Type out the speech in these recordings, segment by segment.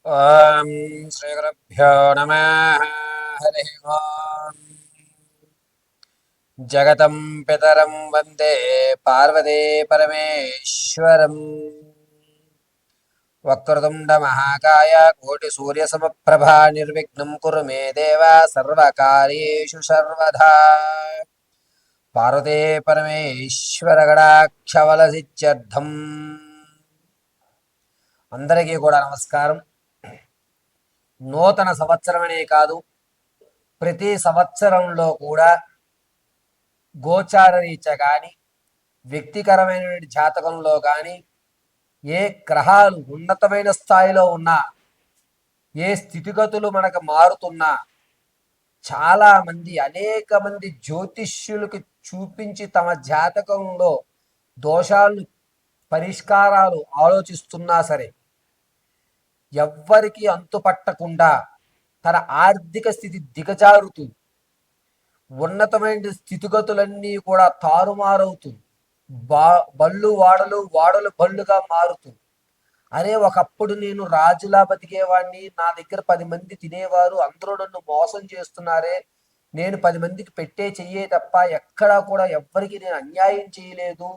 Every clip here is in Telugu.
ఓం శ్రీగురుభ్యో నమః. హరి ఓం. జగతం పితరం వందే పార్వతీ పరమేశ్వరం. వక్రతుండ మహాకాయ కోటి సూర్య సమప్రభ నిర్విఘ్నం కురు మే దేవ సర్వకార్యేషు సర్వదా. పార్వతీ పరమేశ్వర గణాక్షవలసిత్యర్థం. అందరికీ కూడా నమస్కారం. నూతన సంవత్సరమనే కాదు, ప్రతి సంవత్సరంలో కూడా గోచార రీత్యా కానీ, వ్యక్తికరమైన జాతకంలో కానీ ఏ గ్రహాలు ఉన్నతమైన స్థాయిలో ఉన్నా, ఏ స్థితిగతులు మనకు మారుతున్నా, చాలా మంది అనేక మంది జ్యోతిష్యులకు చూపించి తమ జాతకంలో దోషాలను పరిష్కారాలు ఆలోచిస్తున్నా సరే ఎవ్వరికి అంతుపట్టకుండా తన ఆర్థిక స్థితి దిగజారుతూ ఉన్నతమైన స్థితిగతులన్నీ కూడా తారుమారవుతూ బళ్ళు వాడలు వాడలు బళ్ళుగా మారుతూ, అరే ఒకప్పుడు నేను రాజులా బతికేవాడిని, నా దగ్గర 10 మంది తినేవారు, అందరూ నన్ను మోసం చేస్తున్నారే, నేను 10 మందికి పెట్టే చెయ్యే తప్ప ఎక్కడా కూడా ఎవ్వరికి నేను అన్యాయం చేయలేదు,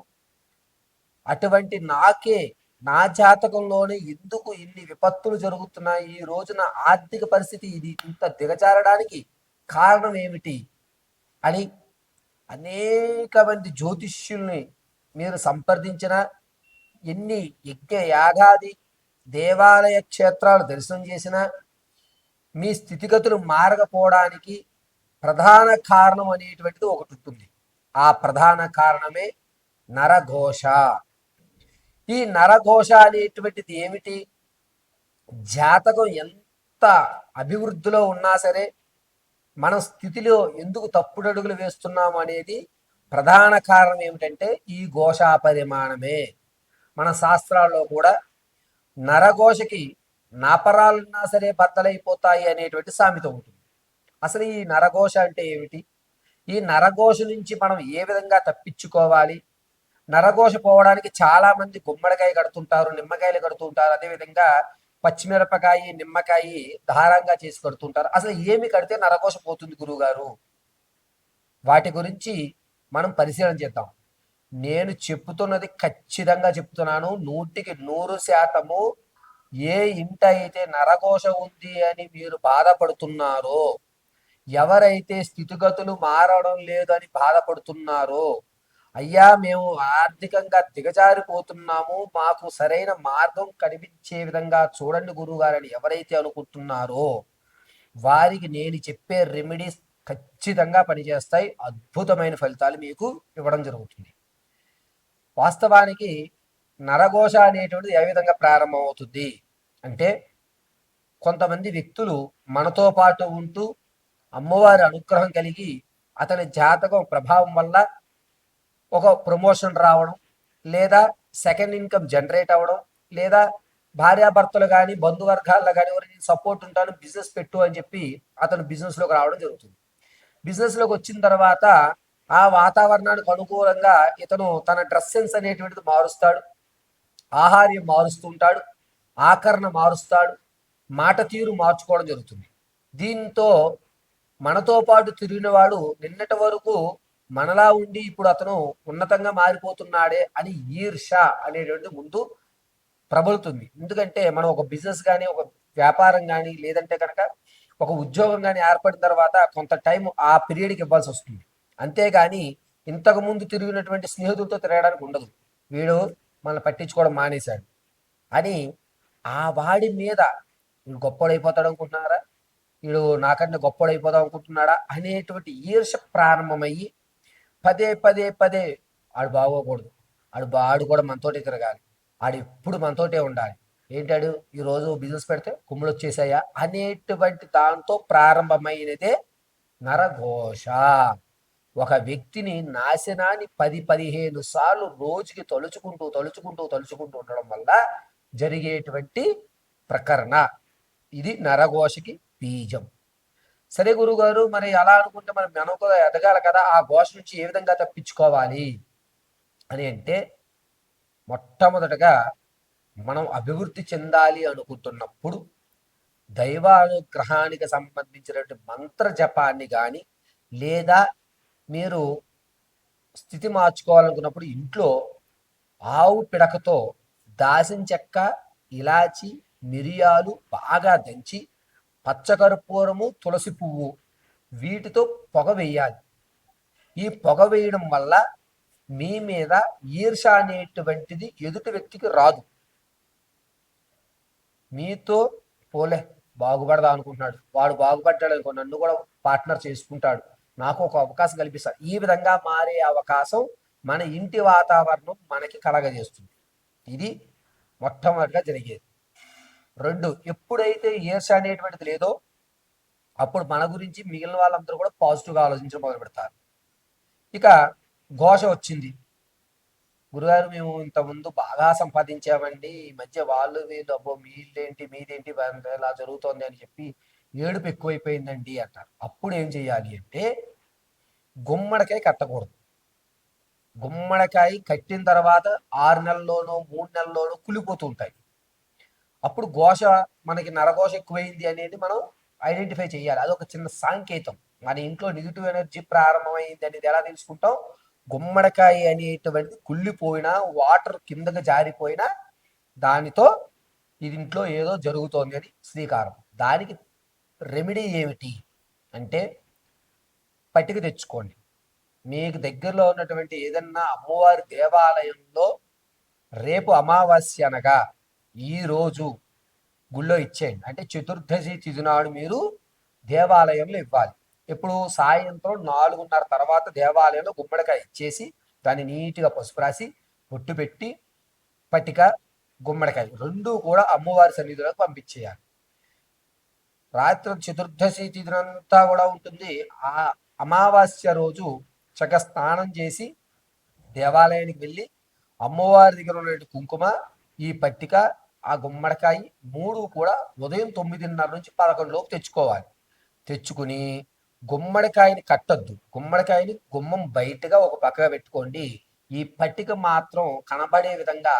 అటువంటి నాకే నా జాతకంలోనే ఎందుకు ఇన్ని విపత్తులు జరుగుతున్నాయి, ఈ రోజున ఆర్థిక పరిస్థితి ఇది ఇంత దిగజారడానికి కారణం ఏమిటి అని అనేక మంది జ్యోతిష్యుల్ని మీరు సంప్రదించిన, ఎన్ని యజ్ఞ యాగాది దేవాలయ క్షేత్రాలు దర్శనం చేసిన, మీ స్థితిగతులు మారకపోవడానికి ప్రధాన కారణం అనేటువంటిది ఒకటి ఉంటుంది. ఆ ప్రధాన కారణమే నరఘోష. ఈ నరఘోష అనేటువంటిది ఏమిటి? జాతకం ఎంత అభివృద్ధిలో ఉన్నా సరే మన స్థితిలో ఎందుకు తప్పుడు అడుగులు వేస్తున్నాము అనేది ప్రధాన కారణం ఏమిటంటే ఈ ఘోషా పరిమాణమే. మన శాస్త్రాల్లో కూడా నరఘోషకి నాపరాలున్నా సరే బద్దలైపోతాయి అనేటువంటి సామెత ఉంటుంది. అసలు ఈ నరఘోష అంటే ఏమిటి? ఈ నరఘోష నుంచి మనం ఏ విధంగా తప్పించుకోవాలి? నరఘోష పోవడానికి చాలా మంది గుమ్మడికాయ కడుతుంటారు, నిమ్మకాయలు కడుతుంటారు, అదేవిధంగా పచ్చిమిరపకాయ నిమ్మకాయ దారంగా చేసి కడుతుంటారు. అసలు ఏమి కడితే నరఘోష పోతుంది గురువుగారు? వాటి గురించి మనం పరిశీలన చేద్దాం. నేను చెప్తున్నది ఖచ్చితంగా చెప్తున్నాను, 100% ఏ ఇంట అయితే నరఘోష ఉంది అని మీరు బాధపడుతున్నారో, ఎవరైతే స్థితిగతులు మారడం లేదు అని బాధపడుతున్నారో, అయ్యా మేము ఆర్థికంగా దిగజారిపోతున్నాము, మాకు సరైన మార్గం కనిపించే విధంగా చూడండి గురువుగారని ఎవరైతే అనుకుంటున్నారో వారికి నేను చెప్పే రెమెడీస్ ఖచ్చితంగా పనిచేస్తాయి. అద్భుతమైన ఫలితాలు మీకు ఇవ్వడం జరుగుతుంది. వాస్తవానికి నరఘోష అనేటువంటిది ఏ విధంగా ప్రారంభమవుతుంది అంటే, కొంతమంది వ్యక్తులు మనతో పాటు ఉంటూ అమ్మవారి అనుగ్రహం కలిగి అతని జాతకం ప్రభావం వల్ల ఒక ప్రమోషన్ రావడం, లేదా సెకండ్ ఇన్కమ్ జనరేట్ అవ్వడం, లేదా భార్యాభర్తలు కానీ బంధువర్గాల్లో కానీ ఎవరైనా సపోర్ట్ ఉంటాను బిజినెస్ పెట్టు అని చెప్పి అతను బిజినెస్లోకి రావడం జరుగుతుంది. బిజినెస్లోకి వచ్చిన తర్వాత ఆ వాతావరణానికి అనుకూలంగా ఇతను తన డ్రెస్ సెన్స్ అనేటువంటిది మారుస్తాడు, ఆహార్యం మారుస్తుంటాడు, ఆకరణ మారుస్తాడు, మాట తీరు మార్చుకోవడం జరుగుతుంది. దీంతో మనతో పాటు తిరిగిన వాడు నిన్నటి వరకు మనలా ఉండి ఇప్పుడు అతను ఉన్నతంగా మారిపోతున్నాడే అని ఈర్ష అనేటువంటి ముందు ప్రబలుతుంది. ఎందుకంటే మనం ఒక బిజినెస్ కానీ, ఒక వ్యాపారం కానీ, లేదంటే కనుక ఒక ఉద్యోగం కానీ ఏర్పడిన తర్వాత కొంత టైం ఆ పీరియడ్కి ఇవ్వాల్సి వస్తుంది. అంతేగాని ఇంతకు ముందు తిరిగినటువంటి స్నేహితులతో తిరగడానికి ఉండదు. వీడు మనల్ని పట్టించుకోవడం మానేశాడు అని ఆ వాడి మీద వీడు గొప్పడైపోతాడు అనుకుంటున్నారా, వీడు నాకన్నా గొప్పడైపోదాం అనుకుంటున్నాడా అనేటువంటి ఈర్ష ప్రారంభమయ్యి పదే పదే పదే ఆడు బాగోకూడదు, ఆడు కూడా మనతోటే తిరగాలి, ఆడు ఎప్పుడు మనతోటే ఉండాలి, ఏంటాడు ఈరోజు బిజినెస్ పెడితే కుమ్ములు వచ్చేసాయా అనేటువంటి దాంతో ప్రారంభమైనదే నరఘోష. ఒక వ్యక్తిని నాశనాన్ని 10-15 సార్లు రోజుకి తలుచుకుంటూ తలుచుకుంటూ తలుచుకుంటూ ఉండడం వల్ల జరిగేటువంటి ప్రకరణ ఇది నరఘోషకి బీజం. సరే గురుగారు, మరి అలా అనుకుంటే మనం మనకు ఎదగాలి కదా, ఆ ఘోష నుంచి ఏ విధంగా తప్పించుకోవాలి అని అంటే, మొట్టమొదటగా మనం అభివృద్ధి చెందాలి అనుకుంటున్నప్పుడు దైవానుగ్రహానికి సంబంధించినటువంటి మంత్ర జపాన్ని కానీ, లేదా మీరు స్థితి మార్చుకోవాలనుకున్నప్పుడు ఇంట్లో ఆవు పిడకతో దాసిన చెక్క, ఇలాచి, మిరియాలు బాగా దంచి పచ్చకర్పూరము, తులసి పువ్వు వీటితో పొగ వేయాలి. ఈ పొగ వేయడం వల్ల మీ మీద ఈర్ష అనేటువంటిది ఎదుటి వ్యక్తికి రాదు. మీతో పోలే బాగుపడదా అనుకుంటున్నాడు, వాడు బాగుపడ్డాడు అనుకో, నన్ను కూడా పార్ట్నర్ చేసుకుంటాడు, నాకు ఒక అవకాశం కల్పిస్తాడు. ఈ విధంగా మారే అవకాశం మన ఇంటి వాతావరణం మనకి కలగజేస్తుంది. ఇది మొట్టమొదటిగా జరిగేది. రెండు, ఎప్పుడైతే ఈర్ష అనేటువంటిది లేదో అప్పుడు మన గురించి మిగిలిన వాళ్ళందరూ కూడా పాజిటివ్గా ఆలోచించడం మొదలు పెడతారు. ఇక ఘోష వచ్చింది, గురుగారు మేము ఇంతకుముందు బాగా సంపాదించామండి, ఈ మధ్య వాళ్ళు వీళ్ళు అబ్బో మీదేంటి మీదేంటి ఇలా జరుగుతోంది అని చెప్పి ఏడుపు ఎక్కువైపోయిందండి అంటారు. అప్పుడు ఏం చేయాలి అంటే గుమ్మడికాయ కట్టకూడదు. గుమ్మడికాయ కట్టిన తర్వాత 6 నెలల్లోనో 3 నెలల్లోనో కులిపోతూ ఉంటాయి. అప్పుడు ఘోష మనకి నరఘోష ఎక్కువైంది అనేది మనం ఐడెంటిఫై చేయాలి. అదొక చిన్న సాంకేతం. మన ఇంట్లో నెగిటివ్ ఎనర్జీ ప్రారంభమైంది అనేది ఎలా తెలుసుకుంటాం? గుమ్మడికాయ అనేటువంటిది కుళ్ళిపోయినా, వాటర్ కిందకి జారిపోయినా దానితో ఇది ఇంట్లో ఏదో జరుగుతోంది అని శ్రీకారం. దానికి రెమెడీ ఏమిటి అంటే పట్టిక తెచ్చుకోండి. మీకు దగ్గరలో ఉన్నటువంటి ఏదన్నా అమ్మవారి దేవాలయంలో రేపు అమావాస్య అనగా ఈరోజు గుళ్ళో ఇచ్చేయండి. అంటే చతుర్దశి తిథి నాడు మీరు దేవాలయంలో ఇవ్వాలి. ఎప్పుడు సాయంత్రం 4:30 తర్వాత దేవాలయంలో గుమ్మడికాయ ఇచ్చేసి దాన్ని నీట్గా పసుపు రాసి బొట్టు పెట్టి పట్టిక గుమ్మడికాయ రెండూ కూడా అమ్మవారి సన్నిధిలోకి పంపించేయాలి. రాత్రి చతుర్దశి తిథినంతా కూడా ఉంటుంది. ఆ అమావాస్య రోజు చక్కగా స్నానం చేసి దేవాలయానికి వెళ్ళి అమ్మవారి దగ్గర ఉన్నటువంటి కుంకుమ, ఈ పట్టిక, ఆ గుమ్మడికాయ 3 కూడా ఉదయం 9:30 నుంచి 11 లోపు తెచ్చుకోవాలి. తెచ్చుకుని గుమ్మడికాయని కట్టద్దు. గుమ్మడికాయని గుమ్మం బయటగా ఒక పక్కగా పెట్టుకోండి. ఈ పట్టిక మాత్రం కనబడే విధంగా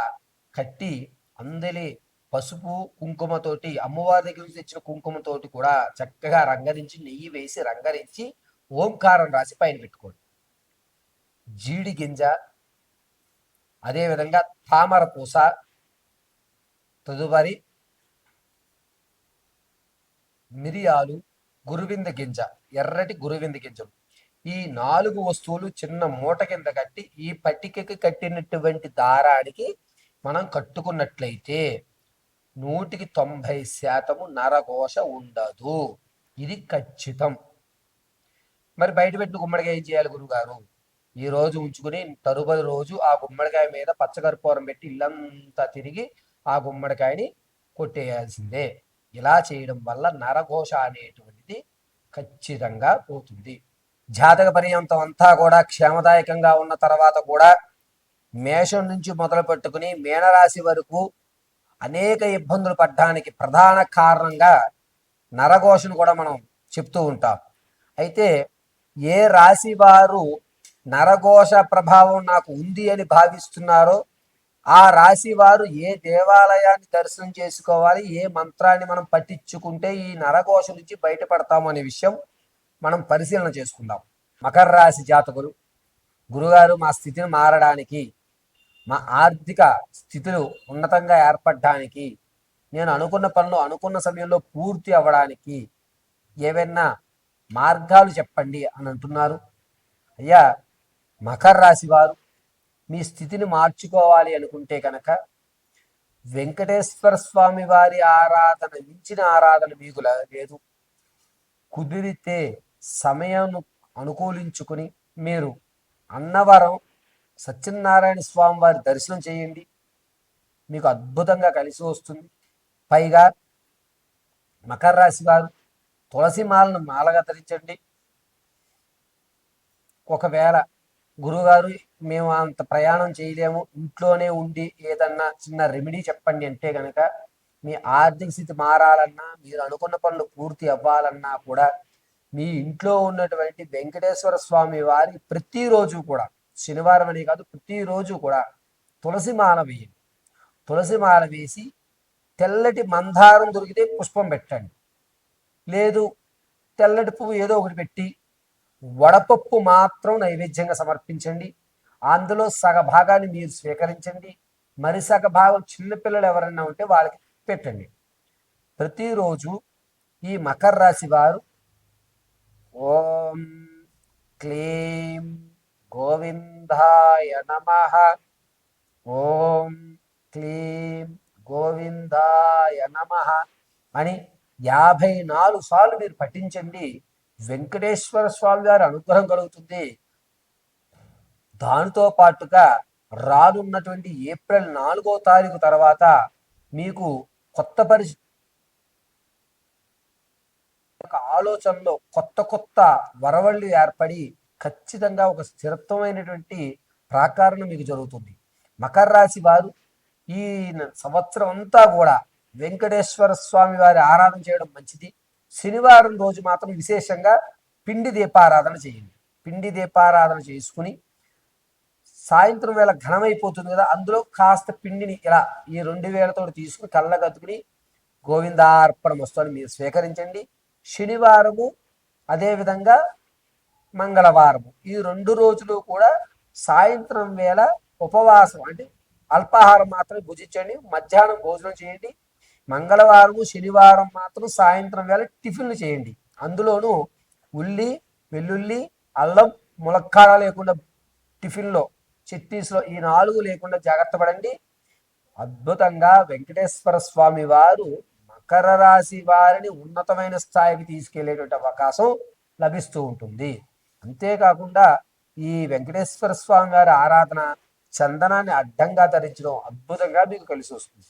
కట్టి అందలి పసుపు కుంకుమతోటి, అమ్మవారి దగ్గర నుంచి తెచ్చిన కుంకుమతోటి కూడా చక్కగా రంగరించి, నెయ్యి వేసి రంగరించి ఓంకారం రాసి పైన పెట్టుకోండి. జీడి గింజ, అదేవిధంగా తామర పూస, తదుపరి మిరియాలు, గురువింద గింజ, ఎర్రటి గురువింద గింజలు, ఈ 4 వస్తువులు చిన్న మూట కింద కట్టి ఈ పట్టికకి కట్టినటువంటి దారానికి మనం కట్టుకున్నట్లయితే 190% నరఘోష ఉండదు. ఇది ఖచ్చితం. మరి బయట పెట్టిన గుమ్మడికాయ ఏం చేయాలి గురుగారు? ఈ రోజు ఉంచుకుని తరువాతి రోజు ఆ గుమ్మడికాయ మీద పచ్చకర్పూరం పెట్టి ఇల్లంతా తిరిగి ఆ గుమ్మడికాయని కొట్టేయాల్సిందే. ఇలా చేయడం వల్ల నరఘోష అనేటువంటిది ఖచ్చితంగా పోతుంది. జాతక పర్యంతం అంతా కూడా క్షేమదాయకంగా ఉన్న తర్వాత కూడా మేషం నుంచి మొదలు పెట్టుకుని మీనరాశి వరకు అనేక ఇబ్బందులు పడ్డానికి ప్రధాన కారణంగా నరఘోషను కూడా మనం చెప్తూ ఉంటాం. అయితే ఏ రాశి వారు నరఘోష ప్రభావం నాకు ఉంది అని భావిస్తున్నారో ఆ రాశి వారు ఏ దేవాలయాన్ని దర్శనం చేసుకోవాలి, ఏ మంత్రాన్ని మనం పఠించుకుంటే ఈ నరఘోష నుంచి బయటపడతాము అనే విషయం మనం పరిశీలన చేసుకుందాం. మకర రాశి జాతకులు, గురుగారు మా స్థితిని మారడానికి, మా ఆర్థిక స్థితులు ఉన్నతంగా ఏర్పడడానికి, నేను అనుకున్న పనులు అనుకున్న సమయంలో పూర్తి అవ్వడానికి ఏవైనా మార్గాలు చెప్పండి అని అంటున్నారు. అయ్యా, మకర రాశి వారు మీ స్థితిని మార్చుకోవాలి అనుకుంటే కనుక వెంకటేశ్వర స్వామి వారి ఆరాధన మించిన ఆరాధన మీకు లేదు. కుదిరితే సమయం అనుకూలించుకుని మీరు అన్నవరం సత్యనారాయణ స్వామి వారి దర్శనం చేయండి. మీకు అద్భుతంగా కలిసి వస్తుంది. పైగా మకర రాశి వారు తులసి మాలను మాలగా ధరించండి. ఒకవేళ గురుగారు మేము అంత ప్రయాణం చేయలేము, ఇంట్లోనే ఉండి ఏదన్నా చిన్న రెమెడీ చెప్పండి అంటే కనుక మీ ఆర్థిక స్థితి మారాలన్నా, మీరు అనుకున్న పనులు పూర్తి అవ్వాలన్నా కూడా మీ ఇంట్లో ఉన్నటువంటి వెంకటేశ్వర స్వామి వారి ప్రతిరోజు కూడా, శనివారం అని కాదు ప్రతిరోజు కూడా తులసి మాల వేయండి. తులసి మాల వేసి తెల్లటి మందారం దొరికితే పుష్పం పెట్టండి. లేదు తెల్లటి పువ్వు ఏదో ఒకటి పెట్టి వడపప్పు మాత్రం నైవేద్యంగా సమర్పించండి. అందులో సగ భాగాన్ని మీరు స్వీకరించండి. మరి సగ భాగం చిన్నపిల్లలు ఎవరైనా ఉంటే వాళ్ళకి పెట్టండి. ప్రతిరోజు ఈ మకర రాశి వారు ఓం క్లీం గోవిందాయ నమః, ఓం క్లీం గోవిందాయ నమః అని 54 సార్లు మీరు పఠించండి. వెంకటేశ్వర స్వామి వారి అనుగ్రహం కలుగుతుంది. దానితో పాటుగా రానున్నటువంటి ఏప్రిల్ 4వ తారీఖు తర్వాత మీకు కొత్త పరిస్థితి ఆలోచనలో కొత్త కొత్త వరవళ్ళు ఏర్పడి ఖచ్చితంగా ఒక స్థిరత్వమైనటువంటి ప్రాకారణ మీకు జరుగుతుంది. మకర రాశి వారు ఈ సంవత్సరం అంతా కూడా వెంకటేశ్వర స్వామి వారి ఆరాధన చేయడం మంచిది. శనివారం రోజు మాత్రం విశేషంగా పిండి దీపారాధన చేయండి. పిండి దీపారాధన చేసుకుని సాయంత్రం వేళ ఘనమైపోతుంది కదా, అందులో కాస్త పిండిని ఇలా ఈ 2 వేలతో తీసుకుని కళ్ళగద్దుకుని గోవిందార్పణం వస్తుంది మీరు స్వీకరించండి. శనివారము అదేవిధంగా మంగళవారము ఈ 2 రోజులు కూడా సాయంత్రం వేళ ఉపవాసం అంటే అల్పాహారం మాత్రమే భుజించండి. మధ్యాహ్నం భోజనం చేయండి. మంగళవారము శనివారం మాత్రం సాయంత్రం వేళ టిఫిన్లు చేయండి. అందులోనూ ఉల్లి వెల్లుల్లి అల్లం ములక్కాడ లేకుండా టిఫిన్లో చట్నీస్లో ఈ 4 లేకుండా జాగ్రత్త పడండి. అద్భుతంగా వెంకటేశ్వర స్వామి వారు మకర రాశి వారిని ఉన్నతమైన స్థాయికి తీసుకెళ్లేటువంటి అవకాశం లభిస్తూ ఉంటుంది. అంతేకాకుండా ఈ వెంకటేశ్వర స్వామి వారి ఆరాధన చందనాన్ని అడ్డంగా ధరించడం అద్భుతంగా మీకు కలిసి వస్తుంది.